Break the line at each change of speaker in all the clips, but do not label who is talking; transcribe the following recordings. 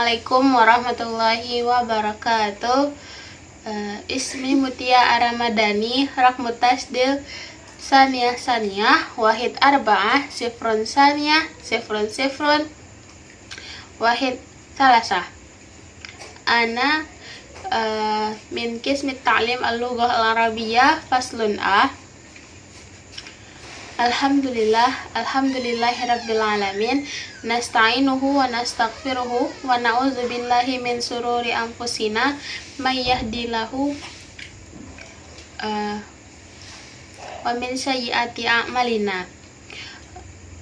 Assalamualaikum warahmatullahi wabarakatuh. Ismi Mutia Aramadani, Rakmu Tasdil Saniyah Wahid Arba'ah Sifrun Saniyah Sifrun Wahid Salasah. Ana min Qismi Ta'lim Al-Lughah Al-Arabiyyah Faslun A. Alhamdulillahirabbil alamin, nasta'inuhu wa nastaghfiruhu wa na'udzu billahi min sururi anfusina may yahdihillahu wa min sayyiati a'malina.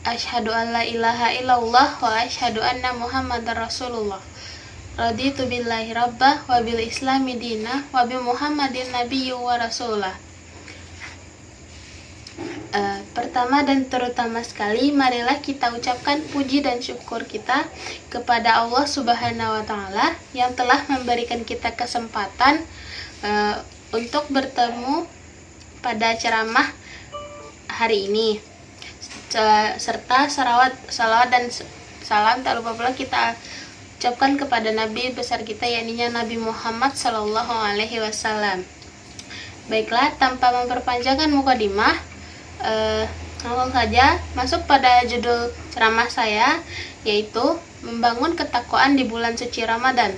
Asyhadu an la ilaha illallah wa asyhadu anna Muhammadar Rasulullah. Raditu billahi rabbah wa bil islami dinah wa bi Muhammadin nabiyyu wa rasulah. Pertama dan terutama sekali, marilah kita ucapkan puji dan syukur kita kepada Allah Subhanahu wa Ta'ala yang telah memberikan kita kesempatan untuk bertemu pada ceramah hari ini, serta salawat dan salam tak lupa pula kita ucapkan kepada Nabi besar kita, yakni Nabi Muhammad Sallallahu Alaihi Wasallam. Baiklah, tanpa memperpanjangkan mukadimah, langsung saja masuk pada judul ceramah saya, yaitu membangun ketakwaan di bulan suci Ramadan.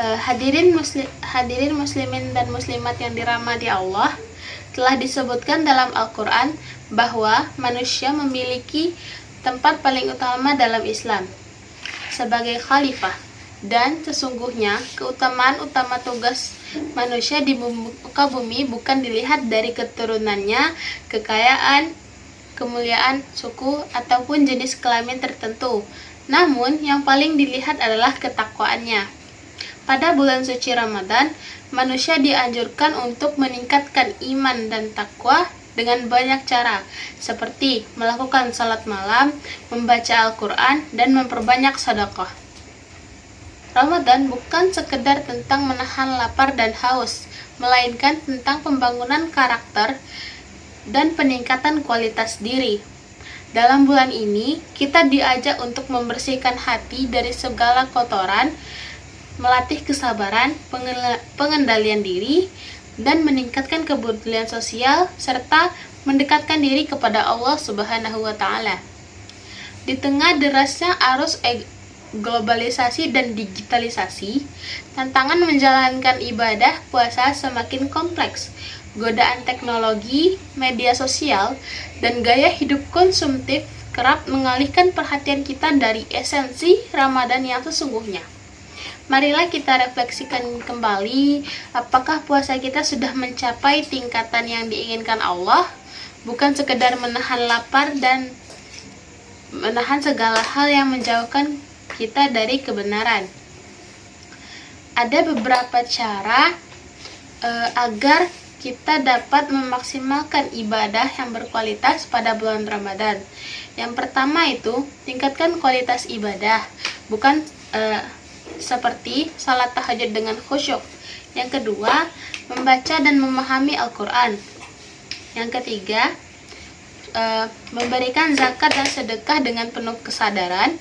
Hadirin muslimin dan muslimat yang dirahmati Allah, telah disebutkan dalam Al-Quran bahwa manusia memiliki tempat paling utama dalam Islam sebagai khalifah, dan sesungguhnya keutamaan utama tugas manusia di muka bumi bukan dilihat dari keturunannya, kekayaan, kemuliaan, suku, ataupun jenis kelamin tertentu. Namun, yang paling dilihat adalah ketakwaannya. Pada bulan suci Ramadan, manusia dianjurkan untuk meningkatkan iman dan takwa dengan banyak cara, seperti melakukan salat malam, membaca Al-Quran, dan memperbanyak sedekah. Ramadan bukan sekedar tentang menahan lapar dan haus, melainkan tentang pembangunan karakter dan peningkatan kualitas diri. Dalam bulan ini, kita diajak untuk membersihkan hati dari segala kotoran, melatih kesabaran, pengendalian diri, dan meningkatkan kepedulian sosial, serta mendekatkan diri kepada Allah Subhanahu wa Ta'ala. Di tengah derasnya arus globalisasi dan digitalisasi, tantangan menjalankan ibadah puasa semakin kompleks. Godaan teknologi, media sosial, dan gaya hidup konsumtif kerap mengalihkan perhatian kita dari esensi Ramadan yang sesungguhnya. Marilah kita refleksikan kembali, apakah puasa kita sudah mencapai tingkatan yang diinginkan Allah, bukan sekedar menahan lapar dan menahan segala hal yang menjauhkan kita dari kebenaran. Ada beberapa cara agar kita dapat memaksimalkan ibadah yang berkualitas pada bulan Ramadan. Yang pertama itu, tingkatkan kualitas ibadah, bukan seperti salat tahajud dengan khusyuk. Yang kedua, membaca dan memahami Al-Quran. Yang ketiga, memberikan zakat dan sedekah dengan penuh kesadaran.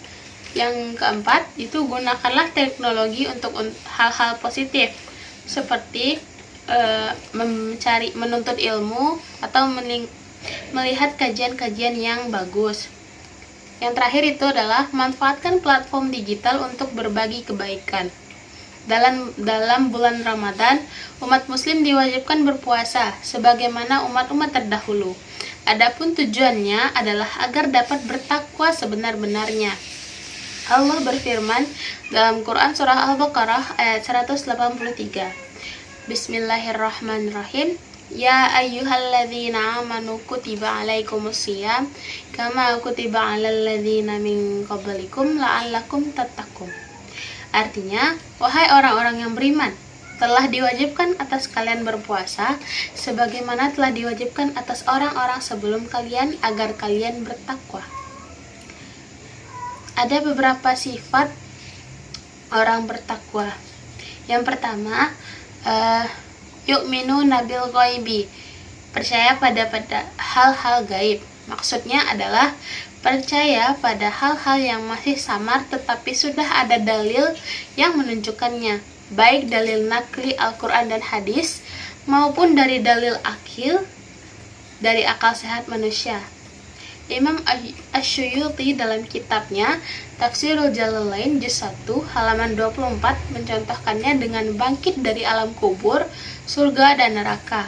Yang keempat, itu gunakanlah teknologi untuk hal-hal positif, seperti menuntut ilmu atau melihat kajian-kajian yang bagus. Yang terakhir itu adalah manfaatkan platform digital untuk berbagi kebaikan. Dalam bulan Ramadan, umat muslim diwajibkan berpuasa sebagaimana umat-umat terdahulu. Adapun tujuannya adalah agar dapat bertakwa sebenar-benarnya. Allah berfirman dalam Quran surah Al-Baqarah ayat 183. Bismillahirrahmanirrahim. Ya ayyuhalladzina amanu kutiba alaikumusiyam kama kutiba alal ladzina min qablikum la'allakum tattaqun. Artinya, wahai orang-orang yang beriman, telah diwajibkan atas kalian berpuasa sebagaimana telah diwajibkan atas orang-orang sebelum kalian agar kalian bertakwa. Ada beberapa sifat orang bertakwa. Yang pertama, yu'minu nabil ghaibi, percaya pada hal-hal gaib. Maksudnya adalah percaya pada hal-hal yang masih samar tetapi sudah ada dalil yang menunjukkannya, baik dalil nakli Al-Quran dan hadis maupun dari dalil akil dari akal sehat manusia. Imam Asy-Syuyuti dalam kitabnya Tafsirul Jalalain juz 1 halaman 24 mencontohkannya dengan bangkit dari alam kubur, surga dan neraka.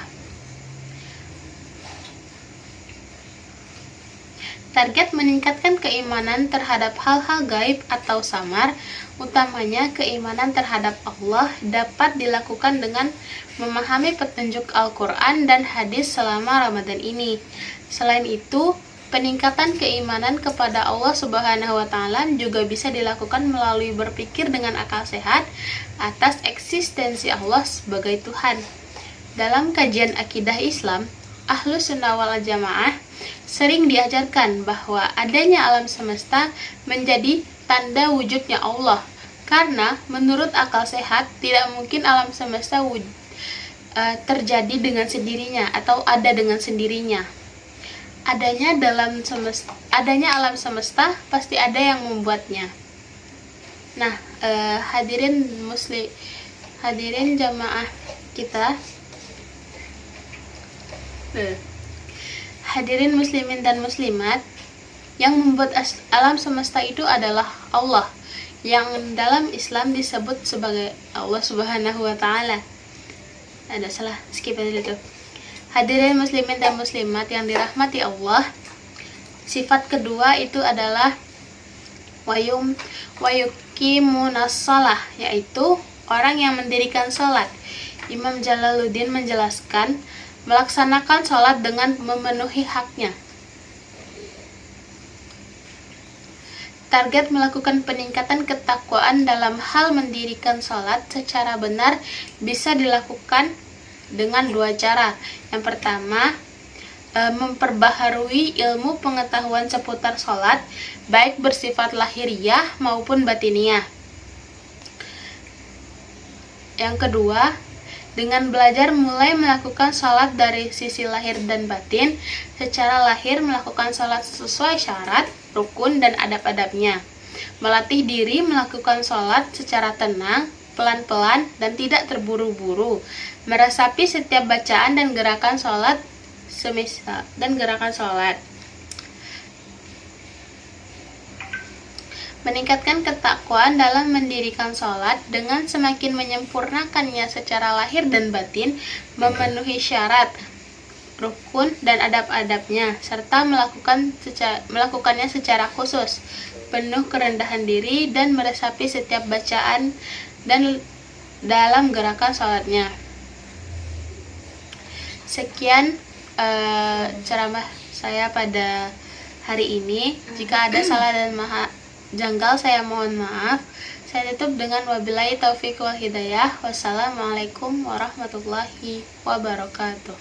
Target meningkatkan keimanan terhadap hal-hal gaib atau samar, utamanya keimanan terhadap Allah, dapat dilakukan dengan memahami petunjuk Al-Quran dan hadis selama Ramadan ini. Selain itu, peningkatan keimanan kepada Allah Subhanahu wa Ta'ala juga bisa dilakukan melalui berpikir dengan akal sehat atas eksistensi Allah sebagai Tuhan. Dalam kajian akidah Islam, Ahlus Sunnah wal Jamaah sering diajarkan bahwa adanya alam semesta menjadi tanda wujudnya Allah, karena menurut akal sehat tidak mungkin alam semesta terjadi dengan sendirinya atau ada dengan sendirinya. Adanya alam semesta pasti ada yang membuatnya. Nah, hadirin jamaah kita, hadirin muslimin dan muslimat, yang membuat alam semesta itu adalah Allah, yang dalam Islam disebut sebagai Allah Subhanahu wa Ta'ala. Ada salah, skip aja itu. Hadirin muslimin dan muslimat yang dirahmati Allah, sifat kedua itu adalah wayuqimunas shalah, yaitu orang yang mendirikan salat. Imam Jalaluddin menjelaskan, melaksanakan salat dengan memenuhi haknya. Target melakukan peningkatan ketakwaan dalam hal mendirikan salat secara benar bisa dilakukan dengan dua cara. Yang pertama, memperbaharui ilmu pengetahuan seputar salat, baik bersifat lahiriah maupun batiniah. Yang kedua, dengan belajar mulai melakukan salat dari sisi lahir dan batin. Secara lahir melakukan salat sesuai syarat, rukun, dan adab-adabnya. Melatih diri melakukan salat secara tenang, pelan-pelan, dan tidak terburu-buru. Meresapi setiap bacaan dan gerakan salat meningkatkan ketakwaan dalam mendirikan salat dengan semakin menyempurnakannya secara lahir dan batin, memenuhi syarat, rukun, dan adab-adabnya, serta melakukannya secara khusus, penuh kerendahan diri, dan meresapi setiap bacaan dan dalam gerakan salatnya. Sekian ceramah saya pada hari ini. Jika ada salah dan janggal, saya mohon maaf. Saya tutup dengan wabillahi taufiq wal hidayah. Wassalamualaikum warahmatullahi wabarakatuh.